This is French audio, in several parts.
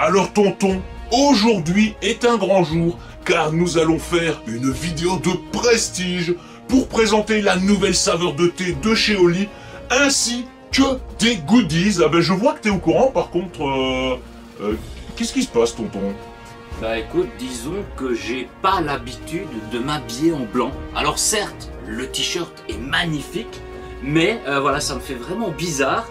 Alors tonton, aujourd'hui est un grand jour car nous allons faire une vidéo de prestige pour présenter la nouvelle saveur de thé de chez Oli ainsi que des goodies. Ah ben je vois que t'es au courant par contre, qu'est-ce qui se passe tonton? Bah écoute, disons que j'ai pas l'habitude de m'habiller en blanc. Alors certes, le t-shirt est magnifique, mais voilà, ça me fait vraiment bizarre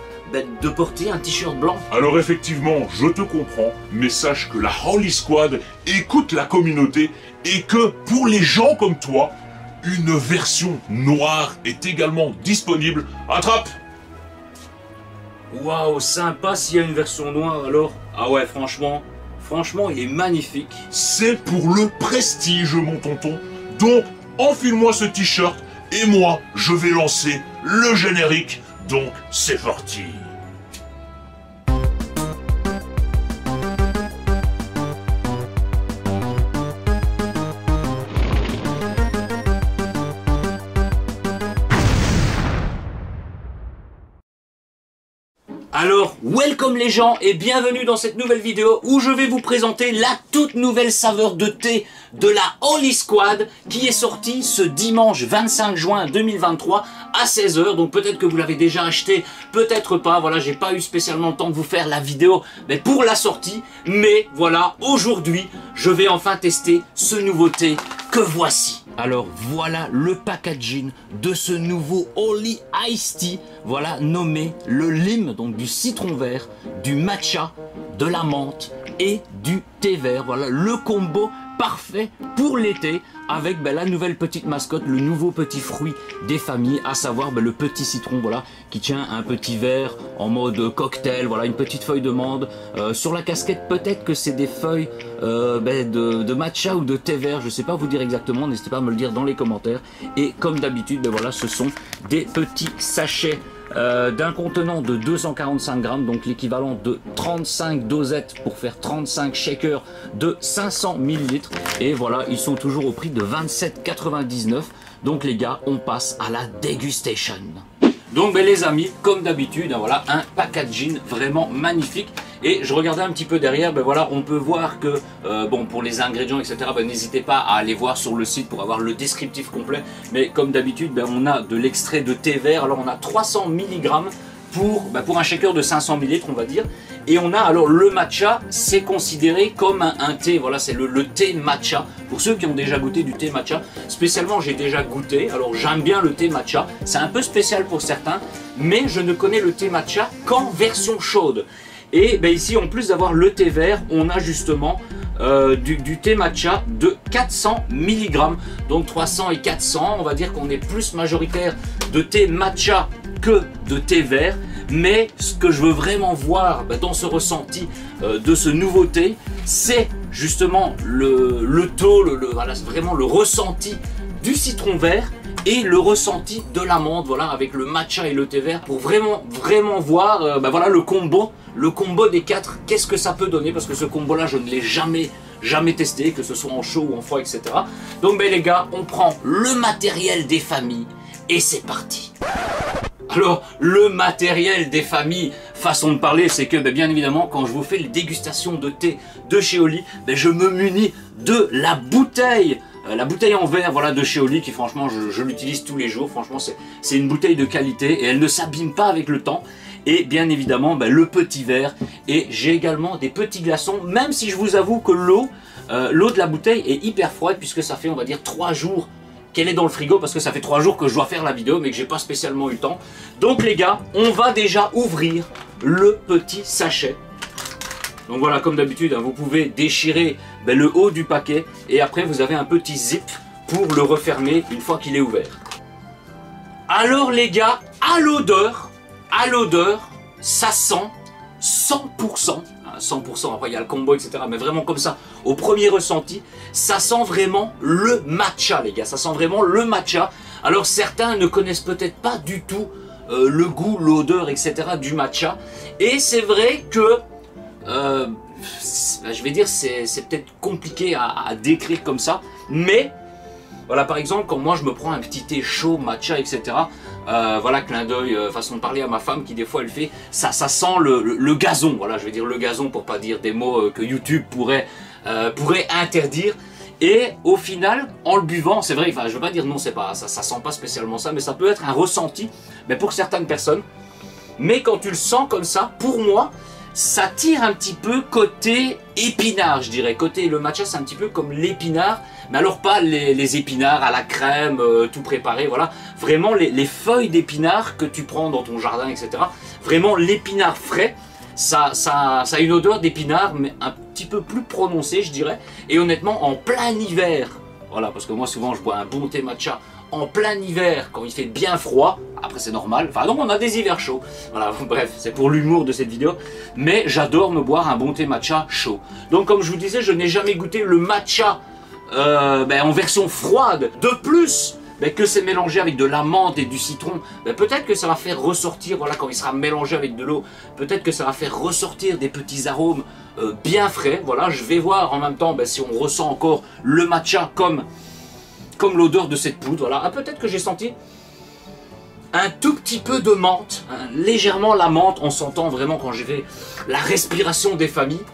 de porter un t-shirt blanc. Alors effectivement, je te comprends, mais sache que la Holy Squad écoute la communauté et que pour les gens comme toi, une version noire est également disponible. Attrape! Waouh, sympa s'il y a une version noire alors. Ah ouais, franchement, il est magnifique. C'est pour le prestige, mon tonton. Donc, enfile-moi ce t-shirt et moi, je vais lancer le générique. Donc, c'est parti. Alors, welcome les gens et bienvenue dans cette nouvelle vidéo où je vais vous présenter la toute nouvelle saveur de thé de la Holy Squad qui est sortie ce dimanche 25 juin 2023 à 16 h. Donc peut-être que vous l'avez déjà acheté, peut-être pas. Voilà, j'ai pas eu spécialement le temps de vous faire la vidéo pour la sortie. Mais voilà, aujourd'hui, je vais enfin tester ce nouveau thé que voici. Alors voilà le packaging de ce nouveau Oli Iced Tea, voilà nommé le lime, donc du citron vert, du matcha, de la menthe et du thé vert. Voilà le combo parfait pour l'été avec la nouvelle petite mascotte, le nouveau petit fruit des familles, à savoir le petit citron, voilà, qui tient un petit verre en mode cocktail, voilà, une petite feuille de menthe. Sur la casquette, peut-être que c'est des feuilles de matcha ou de thé vert, je sais pas vous dire exactement, n'hésitez pas à me le dire dans les commentaires. Et comme d'habitude, voilà, ce sont des petits sachets d'un contenant de 245 grammes, donc l'équivalent de 35 dosettes pour faire 35 shakers de 500 ml. Et voilà, ils sont toujours au prix de 27,99 €. Donc les gars, on passe à la dégustation. Donc les amis, comme d'habitude, voilà un packaging vraiment magnifique. Et je regardais un petit peu derrière, voilà, on peut voir que bon, pour les ingrédients, etc., n'hésitez pas à aller voir sur le site pour avoir le descriptif complet. Mais comme d'habitude, on a de l'extrait de thé vert. Alors on a 300 mg pour un shaker de 500 ml, on va dire. Et on a alors le matcha, c'est considéré comme un thé, voilà, c'est le thé matcha. Pour ceux qui ont déjà goûté du thé matcha, spécialement j'ai déjà goûté, alors j'aime bien le thé matcha, c'est un peu spécial pour certains, mais je ne connais le thé matcha qu'en version chaude. Et ici, en plus d'avoir le thé vert, on a justement du thé matcha de 400 mg. Donc 300 et 400, on va dire qu'on est plus majoritaire de thé matcha que de thé vert. Mais ce que je veux vraiment voir dans ce ressenti de ce nouveau thé, c'est justement le taux, voilà, vraiment le ressenti du citron vert et le ressenti de la menthe, voilà, avec le matcha et le thé vert, pour vraiment voir voilà, le combo des quatre, qu'est-ce que ça peut donner, parce que ce combo là je ne l'ai jamais testé, que ce soit en chaud ou en froid, etc. Donc les gars, on prend le matériel des familles et c'est parti. Alors le matériel des familles, façon de parler, c'est que bien évidemment quand je vous fais les dégustations de thé de chez Oli, je me munis de la bouteille en verre, voilà, de chez Oli, qui franchement je l'utilise tous les jours. Franchement c'est une bouteille de qualité et elle ne s'abîme pas avec le temps. Et bien évidemment le petit verre, et j'ai également des petits glaçons, même si je vous avoue que l'eau de la bouteille est hyper froide, puisque ça fait, on va dire, 3 jours qu'elle est dans le frigo, parce que ça fait 3 jours que je dois faire la vidéo mais que j'ai pas spécialement eu le temps. Donc les gars, on va déjà ouvrir le petit sachet. Donc voilà, comme d'habitude, vous pouvez déchirer le haut du paquet et après vous avez un petit zip pour le refermer une fois qu'il est ouvert. Alors les gars, à l'odeur, ça sent 100%, 100%, après il y a le combo, etc. Mais vraiment comme ça, au premier ressenti, ça sent vraiment le matcha, les gars. Ça sent vraiment le matcha. Alors certains ne connaissent peut-être pas du tout le goût, l'odeur, etc. du matcha. Et c'est vrai que, je vais dire, c'est peut-être compliqué à décrire comme ça. Mais Voilà, par exemple, quand moi je me prends un petit thé chaud, matcha, etc. Voilà, clin d'œil, façon de parler à ma femme qui des fois elle fait, ça sent le gazon. Voilà, je vais dire le gazon pour pas dire des mots que YouTube pourrait interdire. Et au final, en le buvant, c'est vrai, enfin je veux pas dire non, c'est pas ça sent pas spécialement ça, mais ça peut être un ressenti, mais pour certaines personnes. Mais quand tu le sens comme ça, pour moi, ça tire un petit peu côté épinard, je dirais. Côté le matcha, c'est un petit peu comme l'épinard, mais alors pas les épinards à la crème, tout préparé, voilà. Vraiment les feuilles d'épinard que tu prends dans ton jardin, etc. Vraiment l'épinard frais, ça a une odeur d'épinard, mais un petit peu plus prononcée, je dirais. Et honnêtement, en plein hiver, voilà, parce que moi souvent je bois un bon thé matcha en plein hiver, quand il fait bien froid, après c'est normal, enfin donc on a des hivers chauds, voilà, bref, c'est pour l'humour de cette vidéo, mais j'adore me boire un bon thé matcha chaud. Donc comme je vous disais, je n'ai jamais goûté le matcha en version froide. De plus, que c'est mélangé avec de la menthe et du citron, peut-être que ça va faire ressortir, voilà, quand il sera mélangé avec de l'eau, peut-être que ça va faire ressortir des petits arômes bien frais, voilà, je vais voir en même temps si on ressent encore le matcha comme l'odeur de cette poudre, voilà. Ah, peut-être que j'ai senti un tout petit peu de menthe, hein, légèrement la menthe, on s'entend vraiment quand j'ai fait la respiration des familles,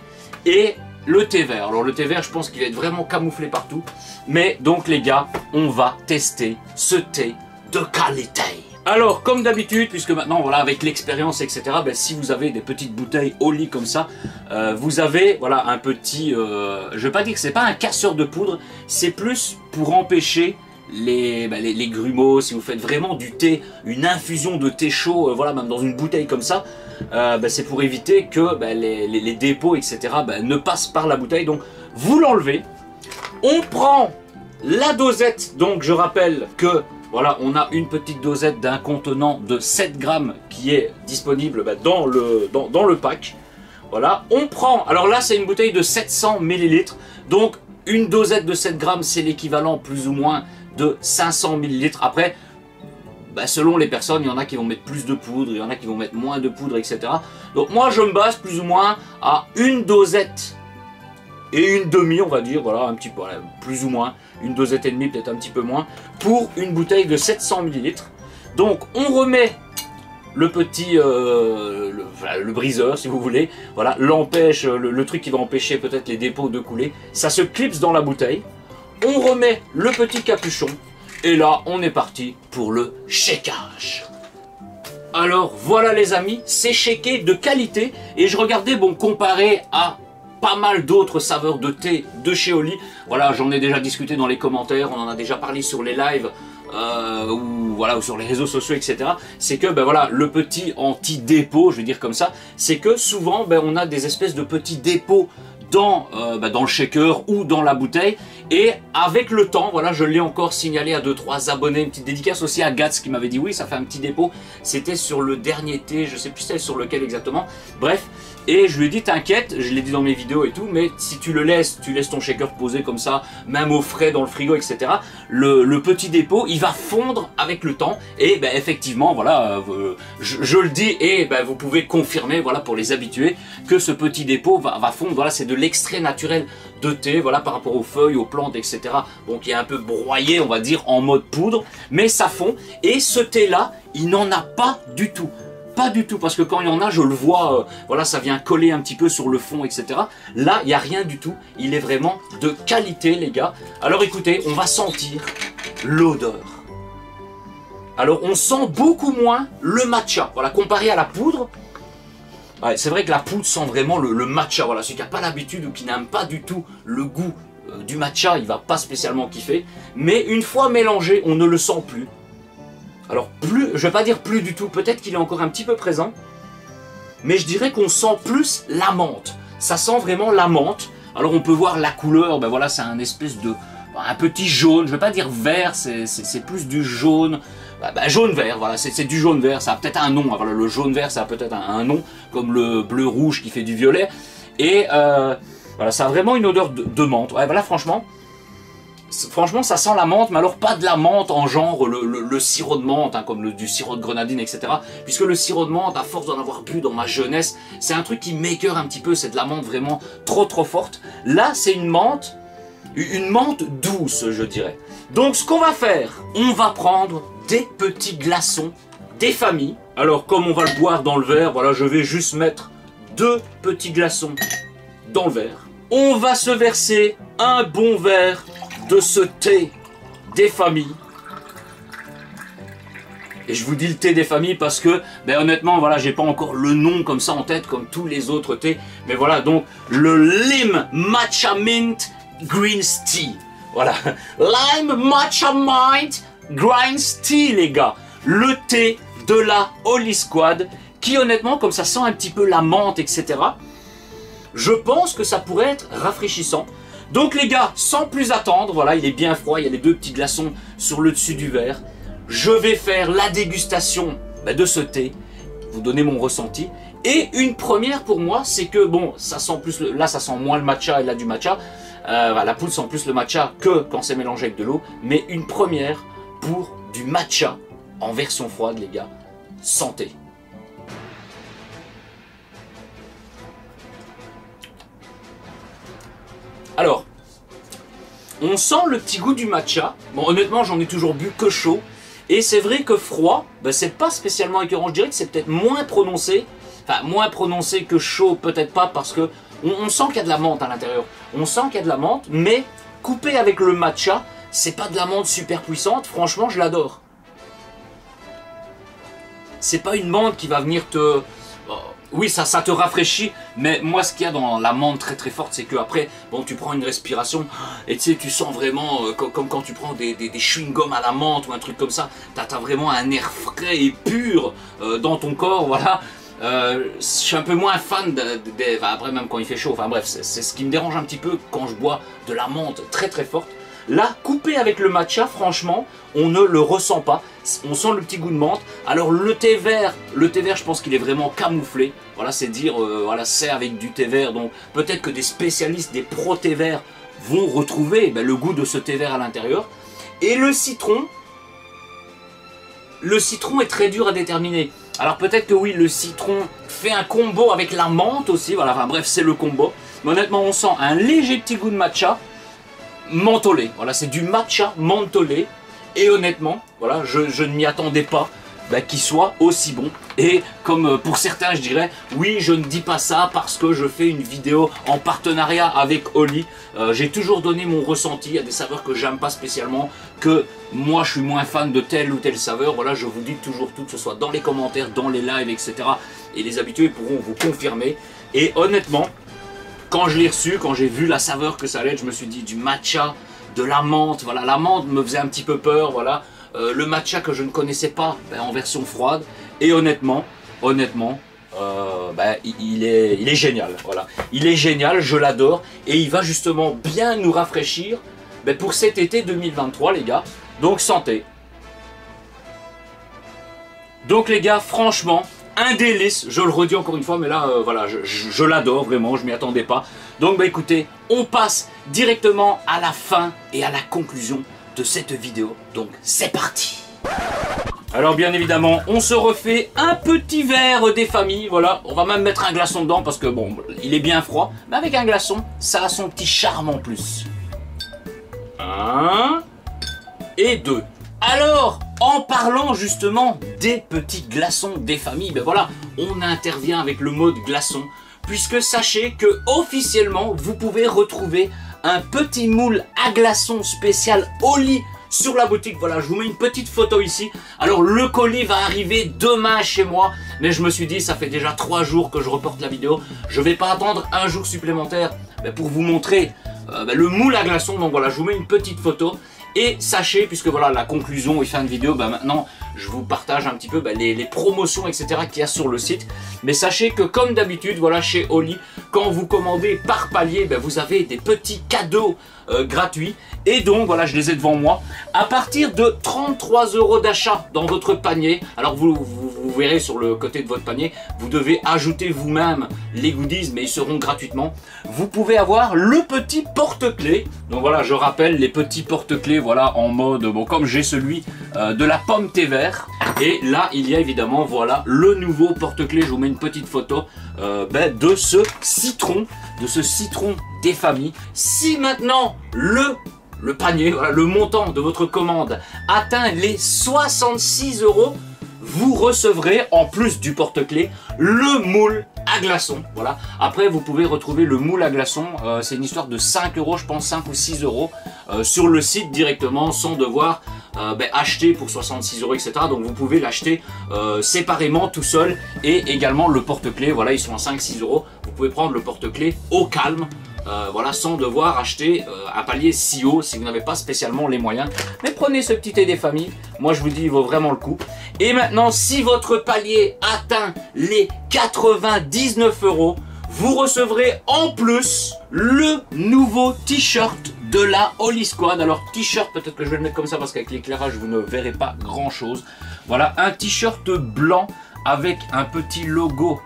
et le thé vert. Alors le thé vert, je pense qu'il va être vraiment camouflé partout, mais donc les gars, on va tester ce thé de qualité. Alors, comme d'habitude, puisque maintenant, voilà, avec l'expérience, etc., si vous avez des petites bouteilles au lit comme ça, vous avez, voilà, un petit... je vais pas dire que c'est pas un casseur de poudre, c'est plus pour empêcher les grumeaux. Si vous faites vraiment du thé, une infusion de thé chaud, voilà, même dans une bouteille comme ça, c'est pour éviter que les dépôts, etc., ne passent par la bouteille. Donc, vous l'enlevez. On prend la dosette, donc je rappelle que... Voilà, on a une petite dosette d'un contenant de 7 grammes qui est disponible dans le pack. Voilà, on prend, alors là c'est une bouteille de 700 ml, donc une dosette de 7 grammes c'est l'équivalent plus ou moins de 500 ml. Après, selon les personnes, il y en a qui vont mettre plus de poudre, il y en a qui vont mettre moins de poudre, etc. Donc moi je me base plus ou moins à une dosette et une demi, on va dire, voilà, un petit peu, voilà, plus ou moins, une dosette et demie, peut-être un petit peu moins, pour une bouteille de 700 ml. Donc on remet le petit, le briseur si vous voulez, voilà, l'empêche, le truc qui va empêcher peut-être les dépôts de couler, ça se clipse dans la bouteille, on remet le petit capuchon, et là on est parti pour le shakeage. Alors voilà les amis, c'est shaké de qualité, et je regardais, bon, comparé à pas mal d'autres saveurs de thé de chez Oli. Voilà, j'en ai déjà discuté dans les commentaires, on en a déjà parlé sur les lives ou sur les réseaux sociaux, etc. C'est que voilà, le petit anti-dépôt, je vais dire comme ça, c'est que souvent on a des espèces de petits dépôts dans le shaker ou dans la bouteille, et avec le temps, voilà, je l'ai encore signalé à 2-3 abonnés, une petite dédicace aussi à Gats qui m'avait dit oui, ça fait un petit dépôt, c'était sur le dernier thé, je sais plus sur lequel exactement, bref. Et je lui ai dit t'inquiète, je l'ai dit dans mes vidéos et tout, mais si tu laisses ton shaker poser comme ça, même au frais dans le frigo, etc., le petit dépôt, il va fondre avec le temps. Et effectivement, voilà, je le dis, et vous pouvez confirmer, voilà, pour les habitués, que ce petit dépôt va fondre. Voilà, c'est de l'extrait naturel de thé, voilà, par rapport aux feuilles, aux plantes, etc. Bon, qui est un peu broyé, on va dire, en mode poudre, mais ça fond. Et ce thé-là, il n'en a pas du tout. Pas du tout, parce que quand il y en a, je le vois, voilà, ça vient coller un petit peu sur le fond, etc. Là, il n'y a rien du tout. Il est vraiment de qualité, les gars. Alors écoutez, on va sentir l'odeur. Alors, on sent beaucoup moins le matcha. Voilà, comparé à la poudre. Ouais, c'est vrai que la poudre sent vraiment le matcha. Voilà, celui qui n'a pas l'habitude ou qui n'aime pas du tout le goût du matcha, il va pas spécialement kiffer. Mais une fois mélangé, on ne le sent plus. Alors plus, je vais pas dire plus du tout, peut-être qu'il est encore un petit peu présent, mais je dirais qu'on sent plus la menthe. Ça sent vraiment la menthe. Alors on peut voir la couleur, voilà, c'est un espèce de, un petit jaune, je vais pas dire vert, c'est plus du jaune, jaune-vert, voilà, c'est du jaune-vert, ça a peut-être un nom, voilà, le jaune-vert ça a peut-être un nom, comme le bleu-rouge qui fait du violet, et voilà, ça a vraiment une odeur de menthe. Ouais, voilà, franchement, ça sent la menthe, mais alors pas de la menthe en genre le sirop de menthe, hein, comme du sirop de grenadine, etc. Puisque le sirop de menthe, à force d'en avoir bu dans ma jeunesse, c'est un truc qui m'écœure un petit peu, c'est de la menthe vraiment trop forte. Là, c'est une menthe douce, je dirais. Donc ce qu'on va faire, on va prendre des petits glaçons des familles. Alors comme on va le boire dans le verre, voilà, je vais juste mettre 2 petits glaçons dans le verre. On va se verser un bon verre de ce thé des familles. Et je vous dis le thé des familles parce que, ben honnêtement, voilà, j'ai pas encore le nom comme ça en tête, comme tous les autres thés. Mais voilà, donc, le Lime Matcha Mint Greens Tea. Voilà, Lime Matcha Mint Greens Tea, les gars. Le thé de la Holy Squad, qui honnêtement, comme ça sent un petit peu la menthe, etc., je pense que ça pourrait être rafraîchissant. Donc les gars, sans plus attendre, voilà, il est bien froid, il y a les 2 petits glaçons sur le dessus du verre. Je vais faire la dégustation de ce thé, vous donner mon ressenti. Et une première pour moi, c'est que bon, ça sent plus là ça sent moins le matcha et là du matcha. La poudre sent plus le matcha que quand c'est mélangé avec de l'eau. Mais une première pour du matcha en version froide, les gars. Santé. Alors, on sent le petit goût du matcha. Bon, honnêtement, j'en ai toujours bu que chaud. Et c'est vrai que froid, ben, c'est pas spécialement écœurant. Je dirais que c'est peut-être moins prononcé. Enfin, moins prononcé que chaud, peut-être pas, parce que on sent qu'il y a de la menthe à l'intérieur. On sent qu'il y a de la menthe, mais coupé avec le matcha, c'est pas de la menthe super puissante. Franchement, je l'adore. C'est pas une menthe qui va venir te... Oui, ça te rafraîchit, mais moi ce qu'il y a dans la menthe très très forte, c'est que après, bon, tu prends une respiration et tu sais, tu sens vraiment comme quand tu prends des chewing-gums à la menthe ou un truc comme ça, t'as vraiment un air frais et pur dans ton corps, voilà. Je suis un peu moins fan après même quand il fait chaud, enfin bref, c'est ce qui me dérange un petit peu quand je bois de la menthe très très forte. Là, coupé avec le matcha, franchement, on ne le ressent pas. On sent le petit goût de menthe. Alors le thé vert, je pense qu'il est vraiment camouflé. Voilà, c'est dire, voilà, c'est avec du thé vert. Donc peut-être que des spécialistes, des pro thé vert vont retrouver le goût de ce thé vert à l'intérieur. Et le citron est très dur à déterminer. Alors peut-être que oui, le citron fait un combo avec la menthe aussi. Voilà, enfin bref, c'est le combo. Mais honnêtement, on sent un léger petit goût de matcha. Mentholé, voilà, c'est du matcha mentholé. Et honnêtement, voilà, je ne m'y attendais pas qu'il soit aussi bon. Et comme pour certains, je dirais, oui, je ne dis pas ça parce que je fais une vidéo en partenariat avec Oli. J'ai toujours donné mon ressenti. Il y a des saveurs que j'aime pas spécialement, que moi je suis moins fan de telle ou telle saveur. Voilà, je vous dis toujours tout, que ce soit dans les commentaires, dans les lives, etc. Et les habitués pourront vous confirmer. Et honnêtement, quand je l'ai reçu, quand j'ai vu la saveur que ça allait être, je me suis dit du matcha, de la menthe. Voilà, la menthe me faisait un petit peu peur, voilà. Le matcha que je ne connaissais pas en version froide. Et honnêtement, il est génial. Voilà. Il est génial, je l'adore. Et il va justement bien nous rafraîchir pour cet été 2023, les gars. Donc santé. Donc les gars, franchement... un délice, je le redis encore une fois, mais là, voilà, je l'adore vraiment, je m'y attendais pas. Donc, écoutez, on passe directement à la fin et à la conclusion de cette vidéo. Donc, c'est parti. Alors, bien évidemment, on se refait un petit verre des familles, voilà. On va même mettre un glaçon dedans parce que, bon, il est bien froid. Mais avec un glaçon, ça a son petit charme en plus. 1 et 2. Alors, en parlant justement des petits glaçons des familles, voilà, on intervient avec le mode glaçon, puisque sachez que officiellement, vous pouvez retrouver un petit moule à glaçons spécial Oli sur la boutique. Voilà, je vous mets une petite photo ici. Alors, le colis va arriver demain chez moi, mais je me suis dit, ça fait déjà 3 jours que je reporte la vidéo. Je vais pas attendre un jour supplémentaire pour vous montrer le moule à glaçons. Donc voilà, je vous mets une petite photo. Et sachez, puisque voilà la conclusion et fin de vidéo, maintenant je vous partage un petit peu les promotions, etc. qu'il y a sur le site. Mais sachez que comme d'habitude, voilà, chez Oli, quand vous commandez par palier, vous avez des petits cadeaux gratuits. Et donc voilà, je les ai devant moi. À partir de 33 € d'achat dans votre panier, alors vous verrez sur le côté de votre panier, vous devez ajouter vous-même les goodies, mais ils seront gratuitement. Vous pouvez avoir le petit porte-clés. Donc voilà, je rappelle les petits porte-clés, voilà, en mode, bon, comme j'ai celui de la pomme thé vert. Et là, il y a évidemment, voilà, le nouveau porte-clés. Je vous mets une petite photo de ce citron des familles. Si maintenant le le panier, voilà, le montant de votre commande atteint les 66 €, vous recevrez, en plus du porte-clés, le moule à glaçons. Voilà. Après, vous pouvez retrouver le moule à glaçons. C'est une histoire de 5 €, je pense 5 ou 6 € sur le site directement, sans devoir acheter pour 66 €, etc. Donc vous pouvez l'acheter séparément, tout seul. Et également le porte-clés, voilà, ils sont à 5-6 €. Vous pouvez prendre le porte-clés au calme. Voilà, sans devoir acheter un palier si haut si vous n'avez pas spécialement les moyens. Mais prenez ce petit thé des familles, moi je vous dis il vaut vraiment le coup. Et maintenant, si votre palier atteint les 99 €, vous recevrez en plus le nouveau t-shirt de la Holy Squad. Alors t-shirt, peut-être que je vais le mettre comme ça parce qu'avec l'éclairage vous ne verrez pas grand chose. Voilà, un t-shirt blanc avec un petit logo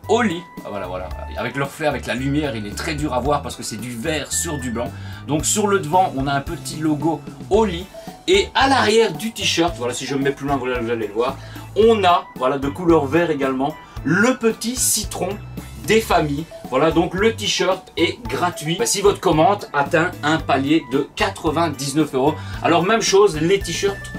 Holy, voilà, avec le reflet, avec la lumière, il est très dur à voir parce que c'est du vert sur du blanc. Donc sur le devant, on a un petit logo Holy, et à l'arrière du t-shirt, voilà, si je me mets plus loin, vous allez le voir, on a, voilà, de couleur vert également, le petit citron des familles. Voilà, donc le t-shirt est gratuit si votre commande atteint un palier de 99 €. Alors même chose, les t-shirts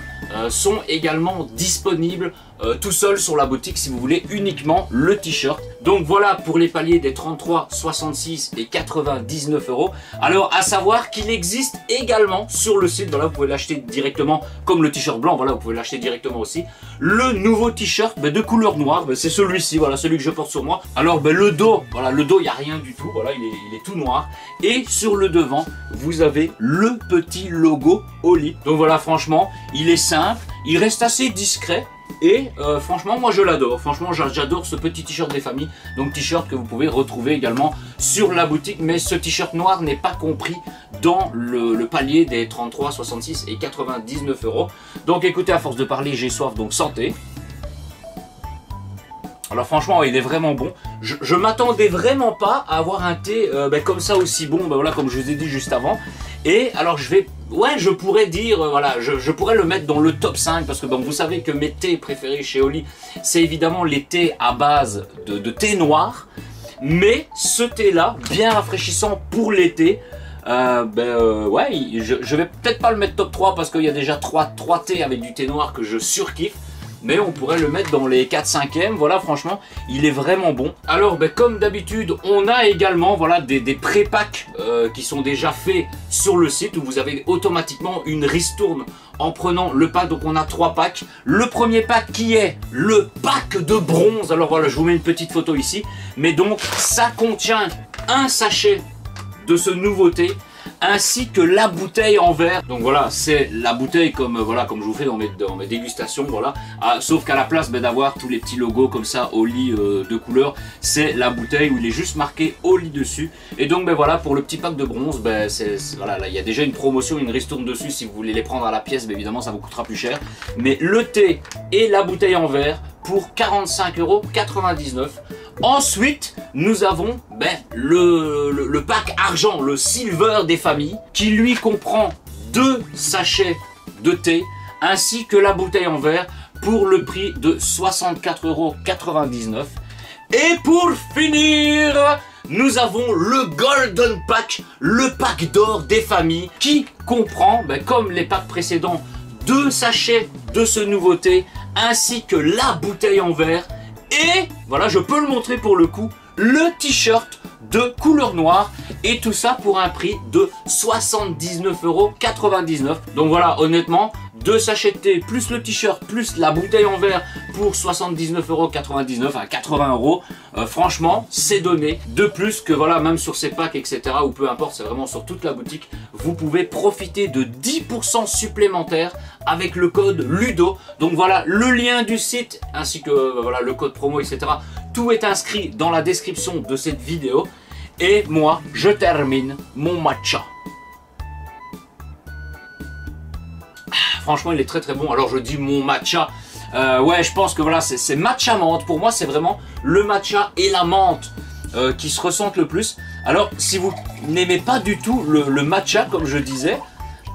sont également disponibles tout seul sur la boutique si vous voulez uniquement le t-shirt. Donc voilà pour les paliers des 33, 66 et 99 €. Alors à savoir qu'il existe également sur le site, voilà, vous pouvez l'acheter directement comme le t-shirt blanc, voilà, vous pouvez l'acheter directement aussi. Le nouveau t-shirt de couleur noire, c'est celui-ci, voilà, celui que je porte sur moi. Alors le dos, voilà, le dos il n'y a rien du tout, voilà, il est tout noir. Et sur le devant, vous avez le petit logo Holy. Donc voilà, franchement, il est simple, il reste assez discret. Et franchement, moi je l'adore. Franchement, j'adore ce petit t-shirt des familles. Donc t-shirt que vous pouvez retrouver également sur la boutique. Mais ce t-shirt noir n'est pas compris dans le palier des 33, 66 et 99 €. Donc écoutez, à force de parler, j'ai soif, donc santé. Alors franchement, il est vraiment bon. Je m'attendais vraiment pas à avoir un thé comme ça aussi bon, voilà, comme je vous ai dit juste avant. Et alors je pourrais dire, voilà, je pourrais le mettre dans le top 5 parce que bon, vous savez que mes thés préférés chez Holy, c'est évidemment les thés à base de thé noir. Mais ce thé là, bien rafraîchissant pour l'été, ouais, je vais peut-être pas le mettre top 3 parce qu'il y a déjà 3 thés avec du thé noir que je surkiffe. Mais on pourrait le mettre dans les 4-5e, voilà, franchement, il est vraiment bon. Alors, comme d'habitude, on a également, voilà, des pré-packs qui sont déjà faits sur le site où vous avez automatiquement une ristourne en prenant le pack. Donc on a 3 packs. Le premier pack qui est le pack de bronze. Alors voilà, je vous mets une petite photo ici. Mais donc, ça contient un sachet de ce nouveau thé, ainsi que la bouteille en verre. Donc voilà, c'est la bouteille comme voilà, comme je vous fais dans mes dégustations, voilà. Sauf qu'à la place d'avoir tous les petits logos comme ça Holy de couleur, c'est la bouteille où il est juste marqué Holy dessus. Et donc voilà, pour le petit pack de bronze, voilà, là il y a déjà une promotion, une ristourne dessus. Si vous voulez les prendre à la pièce, évidemment ça vous coûtera plus cher. Mais le thé et la bouteille en verre pour 45,99 €. Ensuite, nous avons le pack argent, le silver des familles, qui lui comprend 2 sachets de thé, ainsi que la bouteille en verre pour le prix de 64,99 €. Et pour finir, nous avons le Golden Pack, le pack d'or des familles, qui comprend, comme les packs précédents, 2 sachets de ce nouveau thé, ainsi que la bouteille en verre. Et voilà, je peux le montrer pour le coup, le t-shirt de couleur noire, et tout ça pour un prix de 79,99 €. Donc voilà, honnêtement, 2 sachets de thé plus le t-shirt plus la bouteille en verre pour 79,99 €, à 80 €. Franchement, c'est donné. De plus que voilà, même sur ces packs, etc., ou peu importe, c'est vraiment sur toute la boutique, vous pouvez profiter de 10% supplémentaires avec le code LUDO. Donc voilà, le lien du site ainsi que voilà, le code promo, etc. Tout est inscrit dans la description de cette vidéo. Et moi, je termine mon matcha. Franchement, il est très très bon. Alors je dis mon matcha. Ouais, je pense que voilà, c'est matcha menthe. Pour moi, c'est vraiment le matcha et la menthe qui se ressentent le plus. Alors, si vous n'aimez pas du tout le matcha, comme je disais,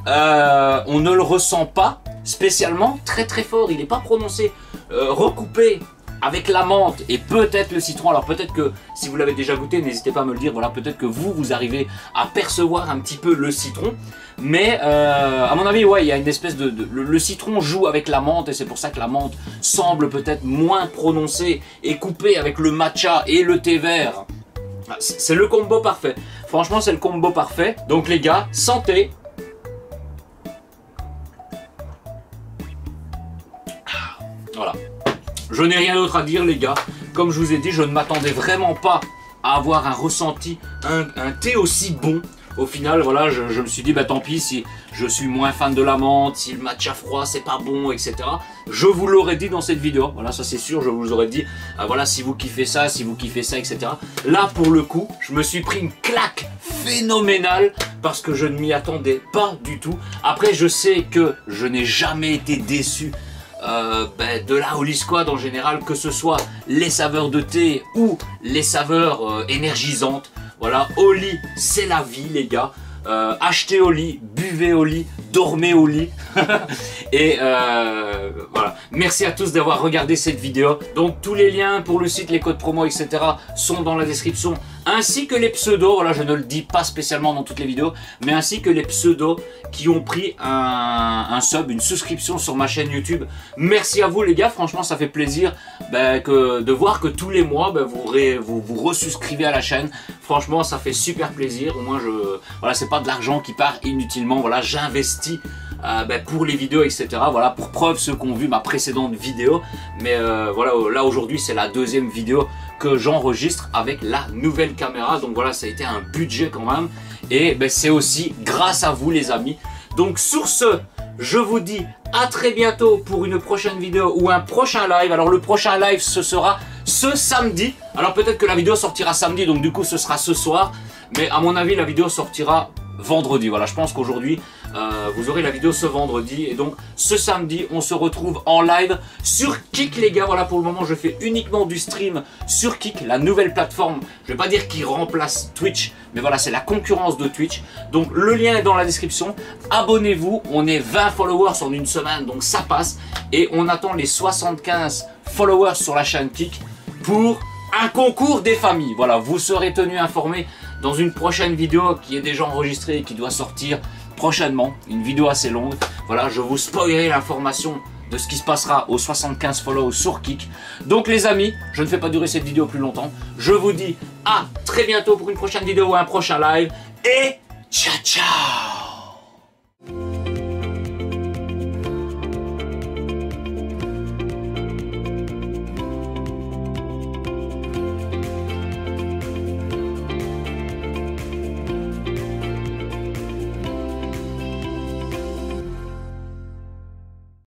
on ne le ressent pas spécialement très très fort. Il n'est pas prononcé. Recoupé avec la menthe et peut-être le citron. Alors peut-être que si vous l'avez déjà goûté, n'hésitez pas à me le dire. Voilà, peut-être que vous arrivez à percevoir un petit peu le citron. Mais à mon avis, ouais, il y a une espèce le citron joue avec la menthe et c'est pour ça que la menthe semble peut-être moins prononcée et coupée avec le matcha et le thé vert. C'est le combo parfait. Franchement, c'est le combo parfait. Donc les gars, santé. Voilà. Je n'ai rien d'autre à dire les gars. Comme je vous ai dit, je ne m'attendais vraiment pas à avoir un ressenti, un thé aussi bon. Au final, voilà, je me suis dit, bah tant pis si je suis moins fan de la menthe, si le matcha froid c'est pas bon, etc. Je vous l'aurais dit dans cette vidéo, voilà, ça c'est sûr, je vous aurais dit, voilà, si vous kiffez ça, si vous kiffez ça, etc. Là, pour le coup, je me suis pris une claque phénoménale parce que je ne m'y attendais pas du tout. Après, je sais que je n'ai jamais été déçu de la Holy Squad en général, que ce soit les saveurs de thé ou les saveurs énergisantes. Voilà, au lit, c'est la vie les gars. Achetez au lit, buvez au lit, dormez au lit. Et voilà, merci à tous d'avoir regardé cette vidéo. Donc tous les liens pour le site, les codes promo, etc. sont dans la description. Ainsi que les pseudos, voilà, je ne le dis pas spécialement dans toutes les vidéos, mais ainsi que les pseudos qui ont pris un sub, une souscription sur ma chaîne YouTube. Merci à vous les gars, franchement ça fait plaisir de voir que tous les mois vous resuscrivez à la chaîne. Franchement ça fait super plaisir, au moins voilà, c'est pas de l'argent qui part inutilement, voilà, j'investis pour les vidéos, etc. Voilà, pour preuve ceux qui ont vu ma précédente vidéo. Mais voilà, là aujourd'hui c'est la deuxième vidéo que j'enregistre avec la nouvelle caméra. Donc voilà, ça a été un budget quand même. Et c'est aussi grâce à vous les amis. Donc sur ce, je vous dis à très bientôt pour une prochaine vidéo ou un prochain live. Alors le prochain live ce sera ce samedi. Alors peut-être que la vidéo sortira samedi, donc du coup ce sera ce soir. Mais à mon avis la vidéo sortira vendredi. Voilà, je pense qu'aujourd'hui vous aurez la vidéo ce vendredi. Et donc ce samedi on se retrouve en live sur Kick les gars. Voilà, pour le moment je fais uniquement du stream sur Kick, la nouvelle plateforme. Je vais pas dire qu'il remplace Twitch, mais voilà, c'est la concurrence de Twitch. Donc le lien est dans la description. Abonnez-vous, on est 20 followers en une semaine, donc ça passe. Et on attend les 75 followers sur la chaîne Kick pour un concours des familles. Voilà, vous serez tenu informé dans une prochaine vidéo qui est déjà enregistrée et qui doit sortir prochainement. Une vidéo assez longue. Voilà, je vous spoilerai l'information de ce qui se passera aux 75 follow sur Kick. Donc les amis, je ne fais pas durer cette vidéo plus longtemps. Je vous dis à très bientôt pour une prochaine vidéo ou un prochain live. Et ciao ciao.